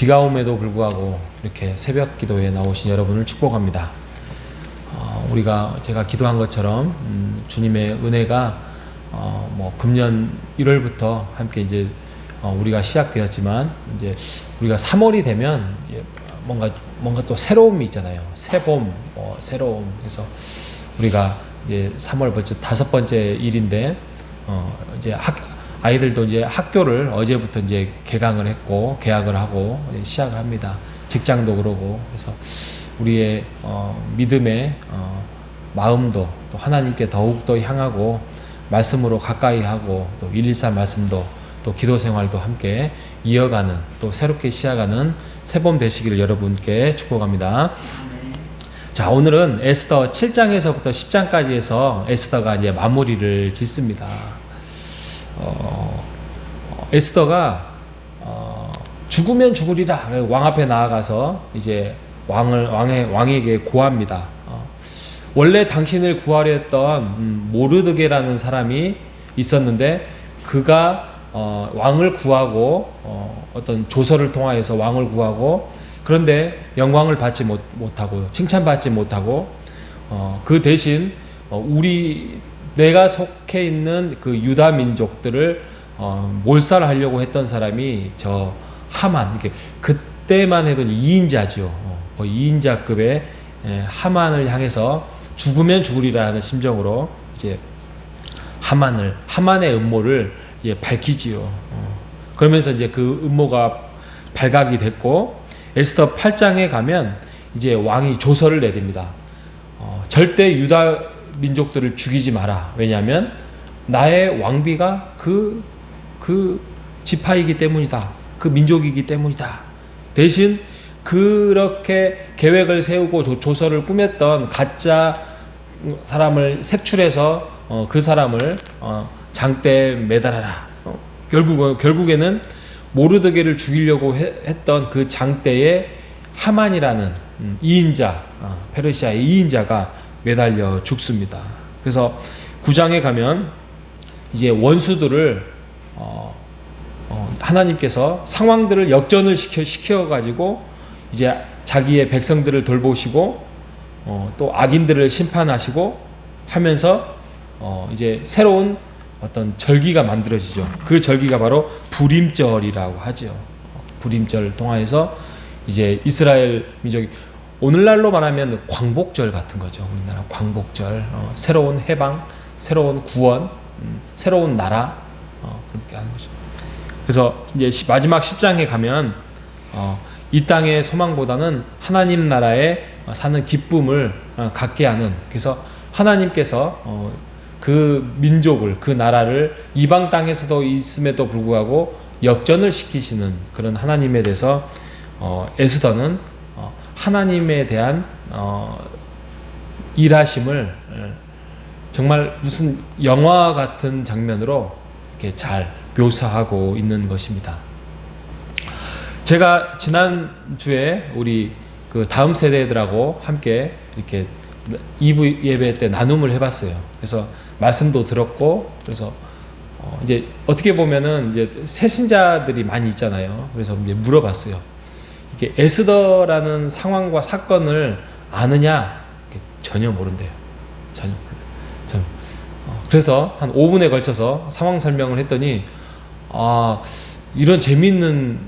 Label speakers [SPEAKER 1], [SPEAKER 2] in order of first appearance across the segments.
[SPEAKER 1] 비가 옴에도 불구하고 이렇게 새벽 기도에 나오신 여러분을 축복합니다. 우리가 제가 기도한 것처럼 주님의 은혜가 금년 1월부터 함께 이제 우리가 시작되었지만 이제 우리가 3월이 되면 이제 뭔가 또 새로움이 있잖아요. 새봄, 새로움. 그래서 우리가 이제 3월 벌써 5번째 일인데 이제 아이들도 이제 학교를 어제부터 이제 개강을 했고 개학을 하고 시작을 합니다. 직장도 그러고. 그래서 우리의 믿음의 마음도 또 하나님께 더욱더 향하고 말씀으로 가까이 하고 또 114 말씀도 또 기도 생활도 함께 이어가는 또 새롭게 시작하는 새봄 되시기를 여러분께 축복합니다. 자, 오늘은 에스더 7장에서부터 10장까지 해서 에스더가 이제 마무리를 짓습니다. 에스더가 죽으면 죽으리라 왕 앞에 나아가서 이제 왕에게 고합니다. 원래 당신을 구하려 했던 모르드게라는 사람이 있었는데 그가 왕을 구하고 어떤 조서를 통하여서 왕을 구하고 그런데 영광을 받지 못하고 칭찬받지 못하고 그 대신 내가 속해 있는 그 유다 민족들을 몰살하려고 했던 사람이 저 하만, 이게 그때만 해도 2인자죠. 거의 2인자급의 하만을 향해서 죽으면 죽으리라는 심정으로 이제 하만의 음모를 이제 밝히지요. 그러면서 이제 그 음모가 발각이 됐고 에스더 8장에 가면 이제 왕이 조서를 내립니다. 절대 유다 민족들을 죽이지 마라. 왜냐하면 나의 왕비가 그 지파이기 때문이다. 그 민족이기 때문이다. 대신 그렇게 계획을 세우고 조서를 꾸몄던 가짜 사람을 색출해서 그 사람을 장대에 매달아라. 결국에는 모르드게를 죽이려고 했던 그 장대에 하만이라는 2인자, 페르시아의 2인자가 매달려 죽습니다. 그래서 9장에 가면 이제 원수들을 하나님께서 상황들을 역전을 시켜가지고 이제 자기의 백성들을 돌보시고 또 악인들을 심판하시고 하면서 이제 새로운 어떤 절기가 만들어지죠. 그 절기가 바로 불임절이라고 하죠. 불임절을 통하여서 이제 이스라엘 민족이 오늘날로 말하면 광복절 같은 거죠. 우리나라 광복절, 새로운 해방, 새로운 구원, 새로운 나라 그렇게 하는 거죠. 그래서 이제 마지막 10장에 가면 이 땅의 소망보다는 하나님 나라에 사는 기쁨을 갖게 하는, 그래서 하나님께서 그 민족을, 그 나라를 이방 땅에서도 있음에도 불구하고 역전을 시키시는 그런 하나님에 대해서 에스더는 하나님에 대한 일하심을 정말 무슨 영화 같은 장면으로 이렇게 잘 묘사하고 있는 것입니다. 제가 지난주에 우리 그 다음 세대들하고 함께 이렇게 2부 예배 때 나눔을 해봤어요. 그래서 말씀도 들었고, 그래서 이제 어떻게 보면은 이제 새신자들이 많이 있잖아요. 그래서 이제 물어봤어요. 이게 에스더라는 상황과 사건을 아느냐? 전혀 모른대요. 전혀. 그래서 한 5분에 걸쳐서 상황 설명을 했더니 이런 재미있는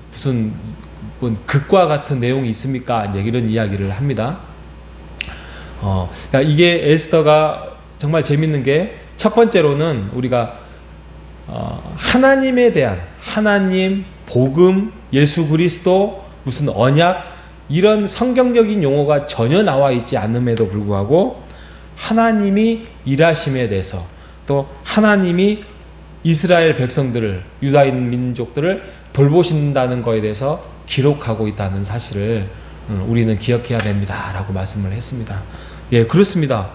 [SPEAKER 1] 무슨 극과 같은 내용이 있습니까? 이런 이야기를 합니다. 그러니까 이게 에스더가 정말 재밌는 게 첫 번째로는 우리가 하나님에 대한 하나님, 복음, 예수 그리스도, 무슨 언약 이런 성경적인 용어가 전혀 나와 있지 않음에도 불구하고 하나님이 일하심에 대해서 또 하나님이 이스라엘 백성들을, 유다인 민족들을 돌보신다는 것에 대해서 기록하고 있다는 사실을 우리는 기억해야 됩니다 라고 말씀을 했습니다. 예, 그렇습니다.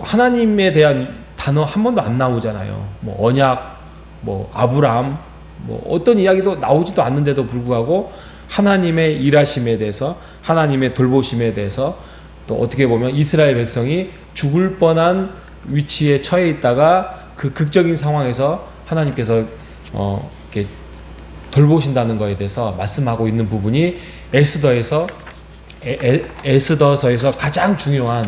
[SPEAKER 1] 하나님에 대한 단어 한 번도 안 나오잖아요. 언약, 아브라함, 어떤 이야기도 나오지도 않는데도 불구하고 하나님의 일하심에 대해서, 하나님의 돌보심에 대해서, 또 어떻게 보면 이스라엘 백성이 죽을 뻔한 위치에 처해 있다가 그 극적인 상황에서 하나님께서 이렇게 돌보신다는 것에 대해서 말씀하고 있는 부분이 에스더서에서 가장 중요한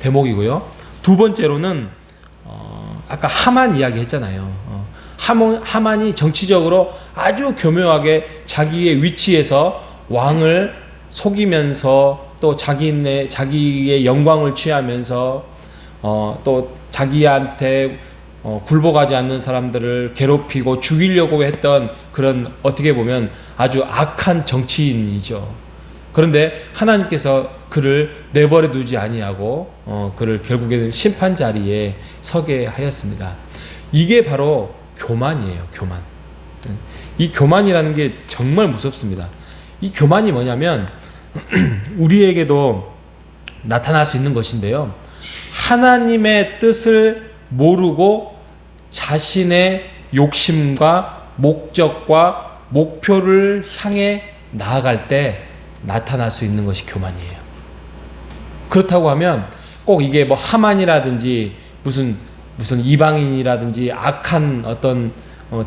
[SPEAKER 1] 대목이고요. 두 번째로는 아까 하만 이야기 했잖아요. 하만이 정치적으로 아주 교묘하게 자기의 위치에서 왕을 속이면서 또 자기의 영광을 취하면서 또 자기한테 굴복하지 않는 사람들을 괴롭히고 죽이려고 했던 그런 어떻게 보면 아주 악한 정치인이죠. 그런데 하나님께서 그를 내버려 두지 아니하고 그를 결국에는 심판 자리에 서게 하였습니다. 이게 바로 교만이에요. 교만. 이 교만이라는 게 정말 무섭습니다. 이 교만이 뭐냐면 우리에게도 나타날 수 있는 것인데요. 하나님의 뜻을 모르고 자신의 욕심과 목적과 목표를 향해 나아갈 때 나타날 수 있는 것이 교만이에요. 그렇다고 하면 꼭 이게 뭐 하만이라든지 무슨 이방인이라든지 악한 어떤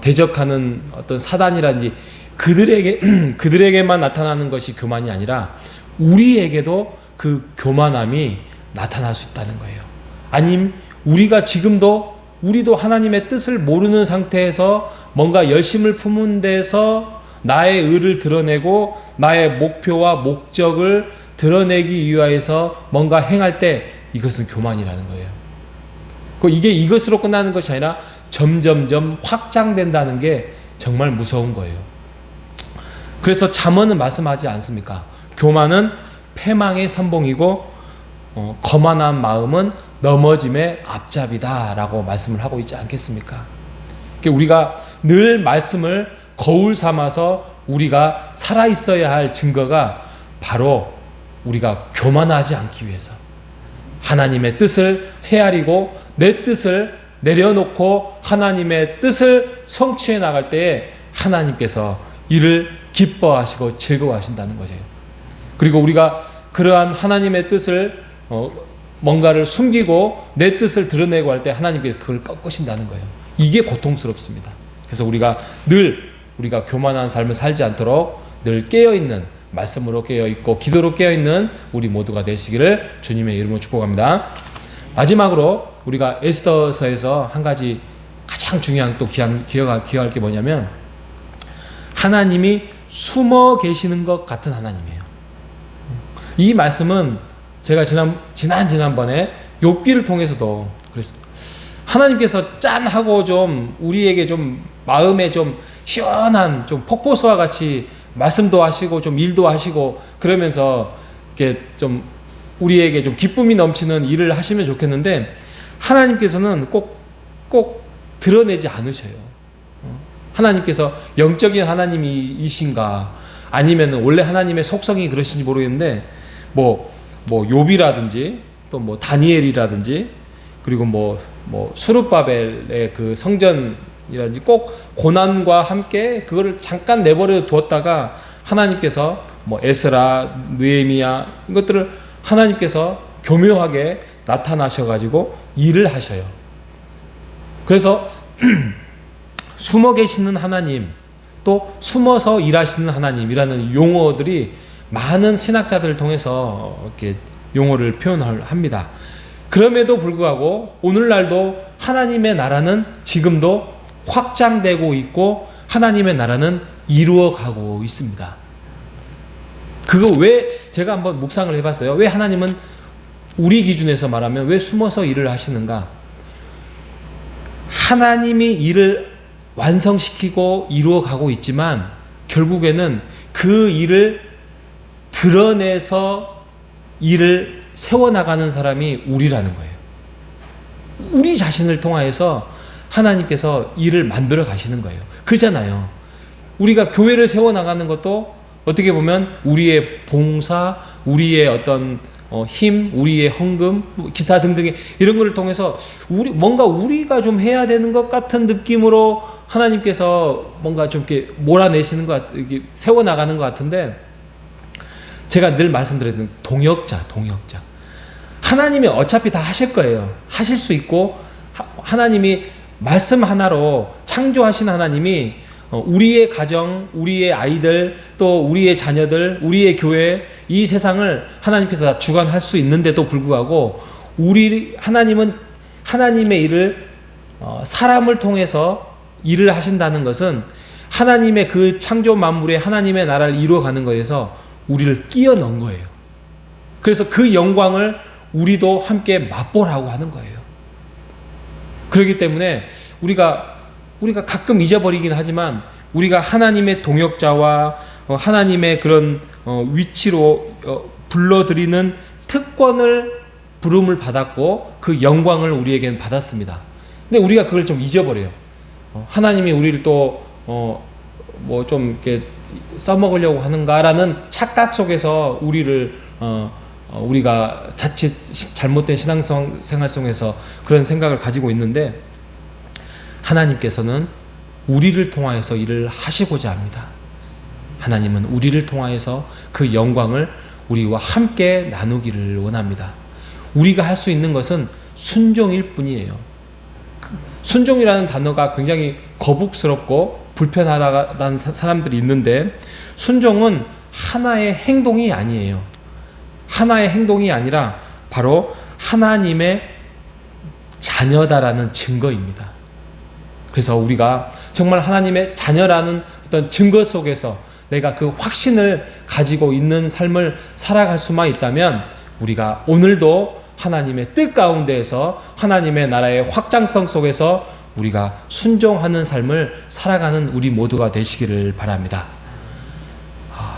[SPEAKER 1] 대적하는 어떤 사단이라든지 그들에게만 나타나는 것이 교만이 아니라 우리에게도 그 교만함이 나타날 수 있다는 거예요. 아님 우리도 하나님의 뜻을 모르는 상태에서 뭔가 열심을 품은 데서 나의 의를 드러내고 나의 목표와 목적을 드러내기 위하여서 뭔가 행할 때 이것은 교만이라는 거예요. 이게 이것으로 끝나는 것이 아니라 점점점 확장된다는 게 정말 무서운 거예요. 그래서 잠언은 말씀하지 않습니까? 교만은 패망의 선봉이고 거만한 마음은 넘어짐의 앞잡이다 라고 말씀을 하고 있지 않겠습니까? 우리가 늘 말씀을 거울 삼아서 우리가 살아있어야 할 증거가 바로 우리가 교만하지 않기 위해서 하나님의 뜻을 헤아리고 내 뜻을 내려놓고 하나님의 뜻을 성취해 나갈 때에 하나님께서 이를 기뻐하시고 즐거워하신다는 거죠. 그리고 우리가 그러한 하나님의 뜻을 뭔가를 숨기고 내 뜻을 드러내고 할 때 하나님께서 그걸 꺾으신다는 거예요. 이게 고통스럽습니다. 그래서 우리가 교만한 삶을 살지 않도록 늘 깨어있는 말씀으로 깨어있고 기도로 깨어있는 우리 모두가 되시기를 주님의 이름으로 축복합니다. 마지막으로 우리가 에스더서에서 한 가지 가장 중요한 또 기억할 게 뭐냐면 하나님이 숨어 계시는 것 같은 하나님이에요. 이 말씀은 제가 지난번에 욥기를 통해서도 그랬습니다. 하나님께서 짠 하고 좀 우리에게 좀 마음에 좀 시원한 좀 폭포수와 같이 말씀도 하시고 좀 일도 하시고 그러면서 이렇게 좀 우리에게 좀 기쁨이 넘치는 일을 하시면 좋겠는데 하나님께서는 꼭 드러내지 않으셔요. 하나님께서 영적인 하나님이신가 아니면 원래 하나님의 속성이 그러신지 모르겠는데 뭐 욥이라든지 또 뭐 다니엘이라든지 그리고 뭐 수룹바벨의 그 성전이라든지 꼭 고난과 함께 그거를 잠깐 내버려 두었다가 하나님께서 뭐 에스라, 느헤미야 이것들을 하나님께서 교묘하게 나타나셔가지고 일을 하셔요. 그래서 숨어 계시는 하나님 또 숨어서 일하시는 하나님이라는 용어들이 많은 신학자들을 통해서 이렇게 용어를 표현을 합니다. 그럼에도 불구하고 오늘날도 하나님의 나라는 지금도 확장되고 있고 하나님의 나라는 이루어가고 있습니다. 그거 왜 제가 한번 묵상을 해봤어요. 왜 하나님은 우리 기준에서 말하면 왜 숨어서 일을 하시는가? 하나님이 일을 완성시키고 이루어가고 있지만 결국에는 그 일을 드러내서 일을 세워나가는 사람이 우리라는 거예요. 우리 자신을 통하여서 하나님께서 일을 만들어 가시는 거예요. 그잖아요. 우리가 교회를 세워나가는 것도 어떻게 보면 우리의 봉사, 우리의 어떤 힘, 우리의 헌금, 기타 등등의 이런 것을 통해서 뭔가 우리가 좀 해야 되는 것 같은 느낌으로 하나님께서 뭔가 좀 이렇게 몰아내시는 것 같, 이렇게 세워나가는 것 같은데 제가 늘 말씀드렸던 동역자. 하나님이 어차피 다 하실 거예요. 하실 수 있고 하나님이 말씀 하나로 창조하신 하나님이 우리의 가정, 우리의 아이들, 또 우리의 자녀들, 우리의 교회, 이 세상을 하나님께서 다 주관할 수 있는데도 불구하고 하나님은 하나님의 일을 사람을 통해서 일을 하신다는 것은 하나님의 그 창조 만물에 하나님의 나라를 이루어가는 것에서 우리를 끼워 넣은 거예요. 그래서 그 영광을 우리도 함께 맛보라고 하는 거예요. 그렇기 때문에 우리가 가끔 잊어버리긴 하지만 우리가 하나님의 동역자와 하나님의 그런 위치로 불러들이는 특권을 부름을 받았고 그 영광을 우리에게는 받았습니다. 근데 우리가 그걸 좀 잊어버려요. 하나님이 우리를 또 뭐 좀 이렇게 써먹으려고 하는가라는 착각 속에서 우리가 자칫 잘못된 신앙생활 속에서 그런 생각을 가지고 있는데, 하나님께서는 우리를 통하여서 일을 하시고자 합니다. 하나님은 우리를 통하여서 그 영광을 우리와 함께 나누기를 원합니다. 우리가 할 수 있는 것은 순종일 뿐이에요. 순종이라는 단어가 굉장히 거북스럽고 불편하다는 사람들이 있는데, 순종은 하나의 행동이 아니에요. 하나의 행동이 아니라 바로 하나님의 자녀다라는 증거입니다. 그래서 우리가 정말 하나님의 자녀라는 어떤 증거 속에서 내가 그 확신을 가지고 있는 삶을 살아갈 수만 있다면, 우리가 오늘도 하나님의 뜻 가운데에서 하나님의 나라의 확장성 속에서 우리가 순종하는 삶을 살아가는 우리 모두가 되시기를 바랍니다.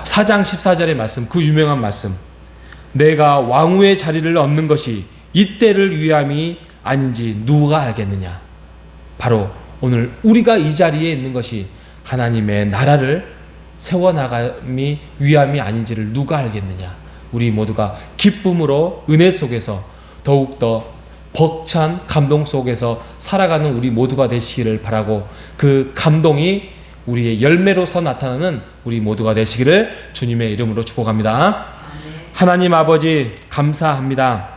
[SPEAKER 1] 4장 14절의 말씀, 그 유명한 말씀, 내가 왕후의 자리를 얻는 것이 이때를 위함이 아닌지 누가 알겠느냐. 바로 오늘 우리가 이 자리에 있는 것이 하나님의 나라를 세워나감이 위함이 아닌지를 누가 알겠느냐. 우리 모두가 기쁨으로 은혜 속에서 더욱더 벅찬 감동 속에서 살아가는 우리 모두가 되시기를 바라고, 그 감동이 우리의 열매로서 나타나는 우리 모두가 되시기를 주님의 이름으로 축복합니다. 하나님 아버지, 감사합니다.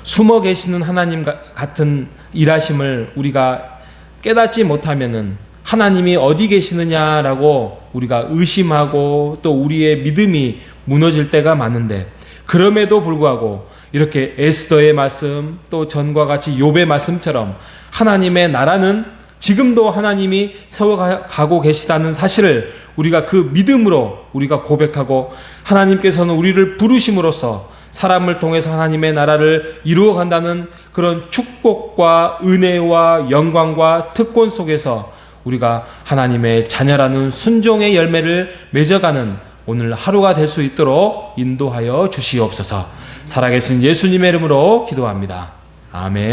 [SPEAKER 1] 숨어 계시는 하나님 같은 일하심을 우리가 깨닫지 못하면은 하나님이 어디 계시느냐라고 우리가 의심하고 또 우리의 믿음이 무너질 때가 많은데, 그럼에도 불구하고 이렇게 에스더의 말씀, 또 전과 같이 욥의 말씀처럼 하나님의 나라는 지금도 하나님이 세워가고 계시다는 사실을 우리가 그 믿음으로 우리가 고백하고, 하나님께서는 우리를 부르심으로써 사람을 통해서 하나님의 나라를 이루어간다는 그런 축복과 은혜와 영광과 특권 속에서 우리가 하나님의 자녀라는 순종의 열매를 맺어가는 오늘 하루가 될 수 있도록 인도하여 주시옵소서. 살아계신 예수님의 이름으로 기도합니다. 아멘.